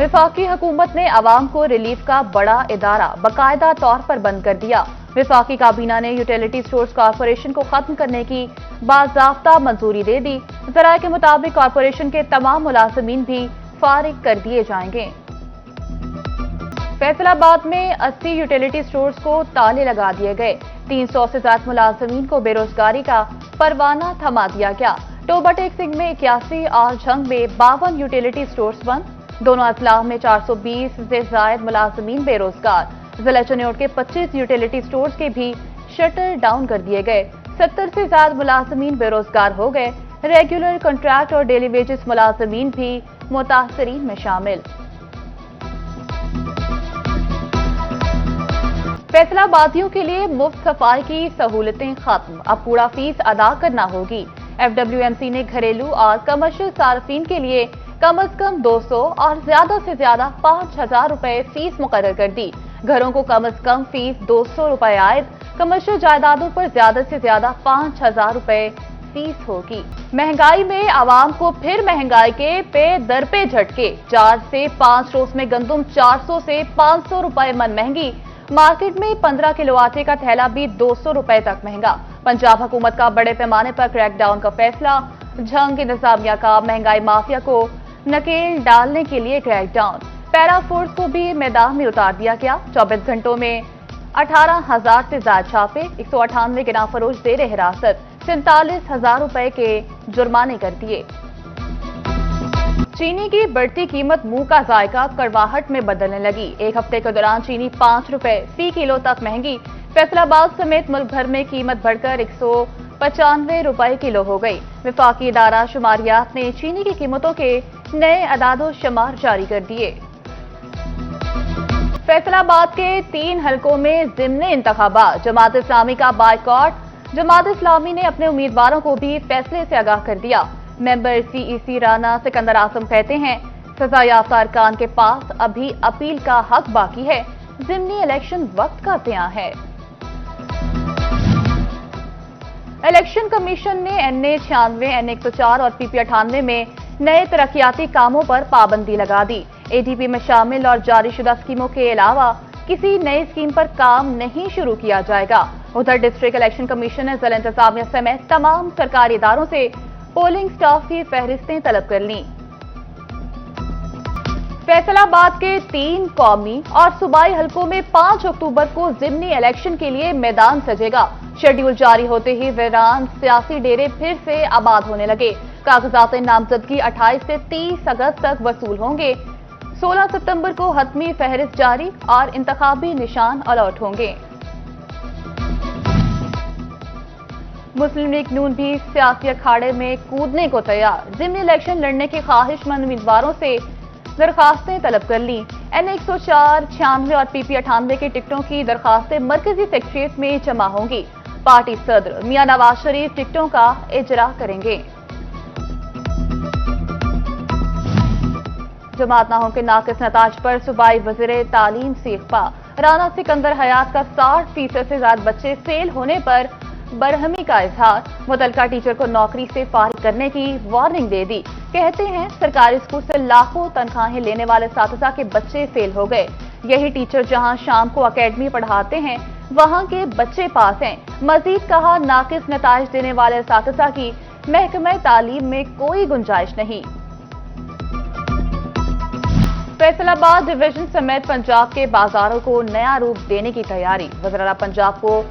वफाकी हुकूमत ने अवाम को रिलीफ का बड़ा इदारा बाकायदा तौर पर बंद कर दिया। वफाकी काबीना ने यूटिलिटी स्टोर्स कॉरपोरेशन को खत्म करने की बाज़ाब्ता मंजूरी दे दी। ज़राए के मुताबिक कॉरपोरेशन के तमाम मुलाजिमीन भी फारिग कर दिए जाएंगे। फैसलाबाद में 80 यूटिलिटी स्टोर्स को ताले लगा दिए गए। 300 से ज्यादा मुलाजिमीन को बेरोजगारी का परवाना थमा दिया गया। टोबा टेक्सिंग में 81 और झंग में 52 यूटिलिटी स्टोर्स बंद। दोनों अजलाह में 420 से ज्यादा मुलाजिमीन बेरोजगार। जिला चिन्योट के 25 यूटिलिटी स्टोर्स के भी शटर डाउन कर दिए गए। 70 से ज्यादा मुलाजिमीन बेरोजगार हो गए। रेगुलर कॉन्ट्रैक्ट और डेली वेजेस मुलाजिमीन भी मुतासरीन में शामिल। फैसलाबादियों के लिए मुफ्त सफाई की सहूलतें खत्म, अब कूड़ा फीस अदा करना होगी। FWMC ने घरेलू और कमर्शियल सार्फिन के लिए कम अज कम 200 और ज्यादा से ज्यादा 5,000 रुपए फीस मुकर्रर कर दी। घरों को कम अज कम फीस 200 रुपए आयद, कमर्शियल जायदादों पर ज्यादा से ज्यादा 5,000 रुपए फीस होगी। महंगाई में आवाम को फिर महंगाई के पे दर पे झटके। 4 से 5 रोज में गंदम 400 से 500 रुपए मन महंगी। मार्केट में 15 किलो आटे का थैला भी 200 रुपए तक महंगा। पंजाब हुकूमत का बड़े पैमाने पर क्रैकडाउन का फैसला। झंग इंतजामिया का महंगाई माफिया को नकेल डालने के लिए क्रैकडाउन। पैरा फोर्स को भी मैदान में उतार दिया गया। 24 घंटों में 18,000 से ज्यादा छापे, 198 गिना फरोश जेर हिरासत, 47,000 रुपए के जुर्माने कर दिए। चीनी की बढ़ती कीमत मुंह का जायका कड़वाहट में बदलने लगी। एक हफ्ते के दौरान चीनी 5 रुपए फी किलो तक महंगी। फैसलाबाद समेत मुल्क भर में कीमत बढ़कर 195 रुपए किलो हो गई। वफाकी इदारा शुमारियात ने चीनी की कीमतों के नए अदादो शुमार जारी कर दिए। फैसलाबाद के 3 हलकों में ज़िम्नी इंतखाबात, जमात इस्लामी का बायकॉट। जमात इस्लामी ने अपने उम्मीदवारों को भी फैसले से आगाह कर दिया। मेंबर CEC राना सिकंदर आजम कहते हैं, सजा याफ्ता अरकान के पास अभी अपील का हक बाकी है। ज़िमनी इलेक्शन वक्त का ज़िया है। इलेक्शन कमीशन ने NA 96, NA 104 और PP 98 में नए तरक्याती कामों पर पाबंदी लगा दी। ADP में शामिल और जारीशुदा स्कीमों के अलावा किसी नई स्कीम पर काम नहीं शुरू किया जाएगा। उधर डिस्ट्रिक्ट इलेक्शन कमीशन ने जिला इंतजामिया समेत तमाम सरकारी इदारों से पोलिंग स्टाफ की फहरिस्तें तलब कर लीं। फैसलाबाद के 3 कौमी और सूबाई हलकों में 5 अक्टूबर को ज़िमनी इलेक्शन के लिए मैदान सजेगा। शेड्यूल जारी होते ही वीरान सियासी डेरे फिर से आबाद होने लगे। कागजात नामजदगी 28 से 30 अगस्त तक वसूल होंगे। 16 सितंबर को हतमी फहरिस्त जारी और इंतखाबी निशान अलॉट होंगे। मुस्लिम लीग नून भी सियासी अखाड़े में कूदने को तैयार। ज़िमनी इलेक्शन लड़ने की ख्वाहिशमंद उम्मीदवारों से दरखास्तें तलब कर ली। NA 104, 96 और PP 98 की टिकटों की दरखास्तें मरकजी सेक्रेटरीट में जमा होंगी। पार्टी सदर मियां नवाज शरीफ टिकटों का इजरा करेंगे। जमात नाहों के नाकिस नताज पर सूबाई वज़ीर तालीम से इख्फा। राना सिकंदर हयात का 60% से ज्यादा बच्चे फेल होने पर बरहमी का इजहार। मुतलका टीचर को नौकरी से फारिग करने की वार्निंग दे दी। कहते हैं, सरकारी स्कूल से लाखों तनख्वाहें लेने वाले साथिजा के बच्चे फेल हो गए। यही टीचर जहां शाम को अकेडमी पढ़ाते हैं, वहां के बच्चे पास हैं। मजीद कहा, नाकिस नताइज देने वाले साथिजा की महकमा तालीम में कोई गुंजाइश नहीं। फैसलाबाद डिवीजन समेत पंजाब के बाजारों को नया रूप देने की तैयारी। वज़ीर पंजाब को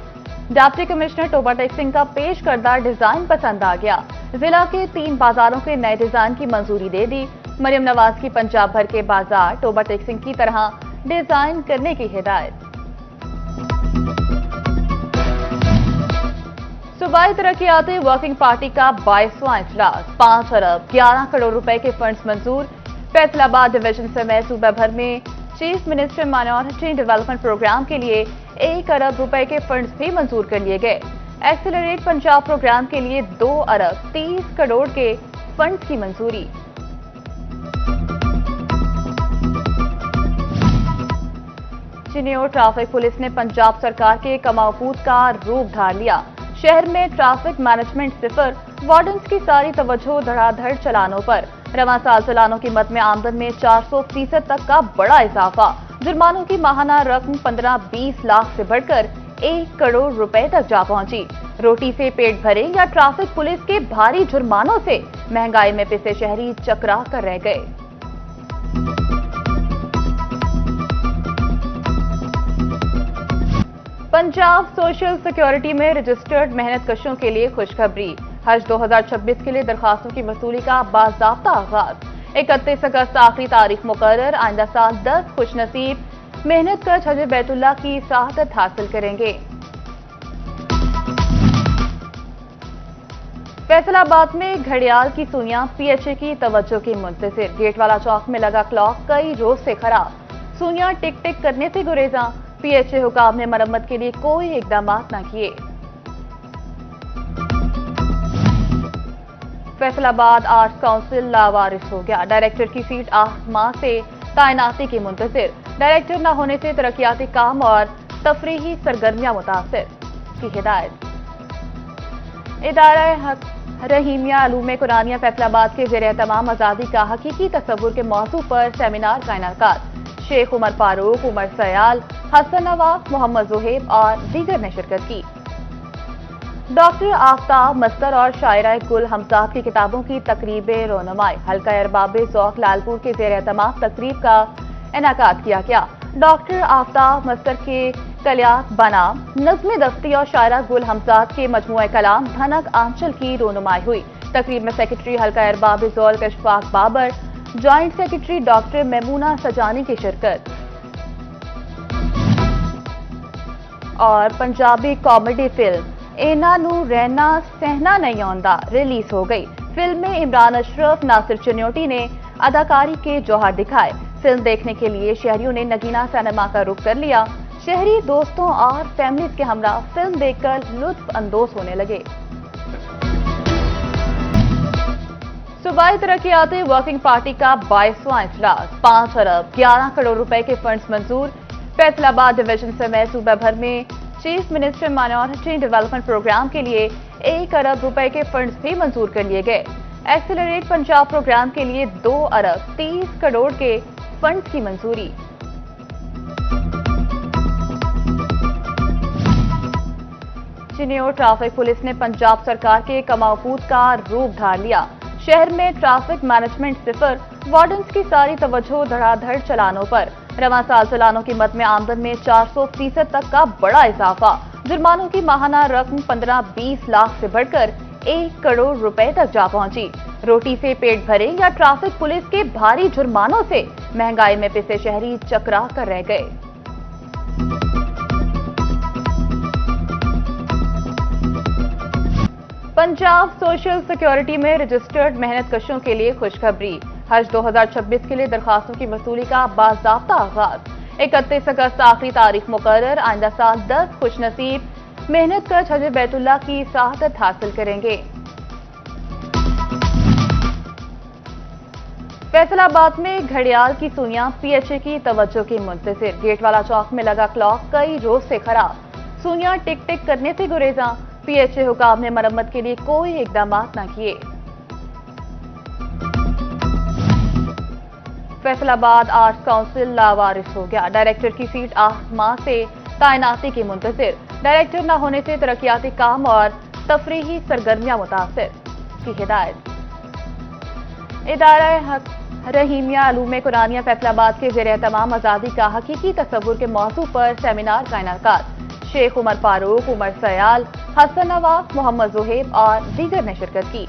डिप्टी कमिश्नर टोबा टेक्सिंग का पेश करदा डिजाइन पसंद आ गया। जिला के 3 बाजारों के नए डिजाइन की मंजूरी दे दी। मरियम नवाज की पंजाब भर के बाजार टोबा टेक्सिंग की तरह डिजाइन करने की हिदायत। सूबाई तरक्याती वर्किंग पार्टी का 22वां इजलास। 5 अरब 11 करोड़ रुपए के फंड्स मंजूर। फैसलाबाद डिवीजन समेत सूबा भर में chief minister minority development programme के लिए 1 अरब रुपए के फंड्स भी मंजूर कर लिए गए। एक्सेलरेट पंजाब प्रोग्राम के लिए 2 अरब 30 करोड़ के फंड्स की मंजूरी। चिन्योट ट्रैफिक पुलिस ने पंजाब सरकार के कमाऊकूद का रूप धार लिया। शहर में ट्रैफिक मैनेजमेंट सिफर, वार्डन्स की सारी तवज्जो धड़ाधड़ चलानों पर। रवां साल चलानों की मद में आमदन में 400% तक का बड़ा इजाफा। जुर्मानों की माहाना रकम 15-20 लाख से बढ़कर 1 करोड़ रुपए तक जा पहुंची। रोटी से पेट भरे या ट्रैफिक पुलिस के भारी जुर्मानों से महंगाई में पिसे शहरी चकरा कर रह गए। पंजाब सोशल सिक्योरिटी में रजिस्टर्ड मेहनतकशों के लिए खुशखबरी। हज 2026 के लिए दरखास्तों की वसूली का बाज़ाब्ता आगाज। 31 अगस्त आखिरी तारीख मुकर्रर। आइंदा साल 10 खुशनसीब मेहनतकश हज बैतुल्लाह की सआदत हासिल करेंगे। फैसलाबाद में घड़ियाल की सुइयां पीएचए की तवज्जो की मुंतजिर। गेटवाला चौक में लगा क्लॉक कई रोज से खराब। सुइयां टिक टिक करने से गुरेजा। पीएचए हुकाम ने मरम्मत के लिए कोई इकदाम न किए। फैसलाबाद आर्ट्स काउंसिल लावारिस हो गया। डायरेक्टर की सीट 8 माह से तैनाती की मुंतजिर। डायरेक्टर न होने से तरक्याती काम और तफरीही सरगर्मियां मुतासिर की हिदायत। इदारा रहीमिया अलूम कुरानिया फैसलाबाद के ज़ेरे तमाम आज़ादी का हकीकी तस्वुर के मौजू पर सेमिनार का इनेकाद। शेख उमर फारूक, उमर सयाल, हसन नवाब, मोहम्मद ज़ुहैब और दीगर ने शिरकत की। डॉक्टर आफ्ताब मस्तर और शायरा गुल हमजाद की किताबों की तकरीब रोनुमाई। हल्का अरबाब ज़ौक़ लालपुर के ज़ेरे तमाम तकरीब का इनेकाद किया गया। डॉक्टर आफ्ताब मस्तर के कलियात बनाम, नज़्म दस्ती और शायरा गुल हमजाद के मजमूए कलाम धनक आंचल की रोनुमाई हुई। तकरीब में secretary Halqa Arbab Zauq Ishfaq Babar, joint secretary doctor Maimoona Sajani की शिरकत। और पंजाबी कॉमेडी फिल्म एना नू रहना सहना नहीं आंदा रिलीज हो गई। फिल्म में इमरान अशरफ, नासिर चिन्योटी ने अदाकारी के जौहर दिखाए। फिल्म देखने के लिए शहरियों ने नगीना सिनेमा का रुख कर लिया। शहरी दोस्तों और फैमिलीज के हमरा फिल्म देखकर लुत्फ अंदोज होने लगे। सूबाई तरक्याती वर्किंग पार्टी का 22वां इजलास। 5 अरब 11 करोड़ रुपए के फंड्स मंजूर। फैसलाबाद डिवीजन समेत सूबा भर में chief minister minority development programme के लिए 1 अरब रुपए के फंड्स भी मंजूर कर लिए गए। एक्सेलरेट पंजाब प्रोग्राम के लिए 2 अरब 30 करोड़ के फंड्स की मंजूरी। चिन्योट ट्रैफिक पुलिस ने पंजाब सरकार के कमाऊपूत का रूप धार लिया। शहर में ट्रैफिक मैनेजमेंट सिफर। वार्डन्स की सारी तवज्जो धड़ाधड़ चलानों पर। रवां साल चलानों की मद में आमदन में 400% तक का बड़ा इजाफा। जुर्मानों की माहाना रकम 15-20 लाख से बढ़कर 1 करोड़ रुपए तक जा पहुंची। रोटी से पेट भरे या ट्रैफिक पुलिस के भारी जुर्मानों से महंगाई में पिसे शहरी चकरा कर रह गए। पंजाब सोशल सिक्योरिटी में रजिस्टर्ड मेहनतकशों के लिए खुशखबरी। हज 2026 के लिए दरखास्तों की वसूली का बाज़ाब्ता आगाज। 31 अगस्त आखिरी तारीख मुकर्रर। आइंदा साल 10 खुशनसीब मेहनतकश हज बैतुल्लाह की सआदत हासिल करेंगे। फैसलाबाद में घड़ियाल की सुइयां पीएचए की तवज्जो की मुंतजिर। गेटवाला चौक में लगा क्लॉक कई रोज से खराब। सुइयां टिक टिक करने से गुरेजा। पीएचए हुकाम ने मरम्मत के लिए कोई इकदाम न किए। फैसलाबाद आर्ट्स काउंसिल लावारिस हो गया। डायरेक्टर की सीट 8 माह से तैनाती की मुंतजिर। डायरेक्टर न होने से तरक्याती काम और तफरीही सरगर्मियां मुतासिर की हिदायत। इदारा रहीमिया अलूम कुरानिया फैसलाबाद के ज़ेरे तमाम आज़ादी का हकीकी तस्वुर के मौजू पर सेमिनार का इनेकाद। शेख उमर फारूक, उमर सयाल, हसन नवाब, मोहम्मद ज़ुहैब और दीगर ने शिरकत की।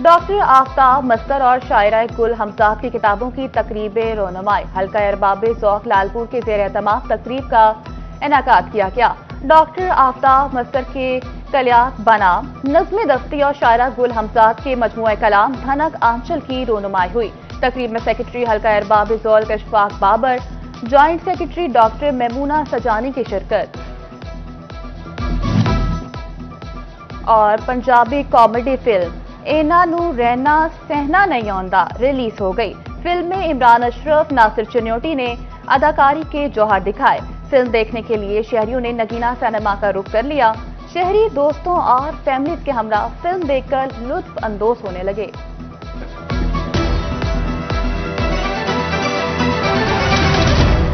डॉक्टर आफ्ताब मस्तर और शायरा गुल हमजाद की किताबों की तकरीब रोनुमाई। हल्का अरबाब ज़ौक़ लालपुर के ज़ेरे तमाम तकरीब का इनेकाद किया गया। डॉक्टर आफ्ताब मस्तर के कलियात बनाम, नज़्म दस्ती और शायरा गुल हमजाद के मजमूए कलाम धनक आंचल की रोनुमाई हुई। तकरीब में secretary Halqa Arbab Zauq Ishfaq Babar, joint secretary doctor Maimoona Sajani की शिरकत। और पंजाबी कॉमेडी फिल्म एना नू रहना सहना नहीं आंदा रिलीज हो गई। फिल्म में इमरान अशरफ, नासिर चिन्योटी ने अदाकारी के जौहर दिखाए। फिल्म देखने के लिए शहरियों ने नगीना सिनेमा का रुख कर लिया। شہری دوستوں اور فیملیز کے ہمراہ فلم دیکھ کر لطف اندوز ہونے لگے۔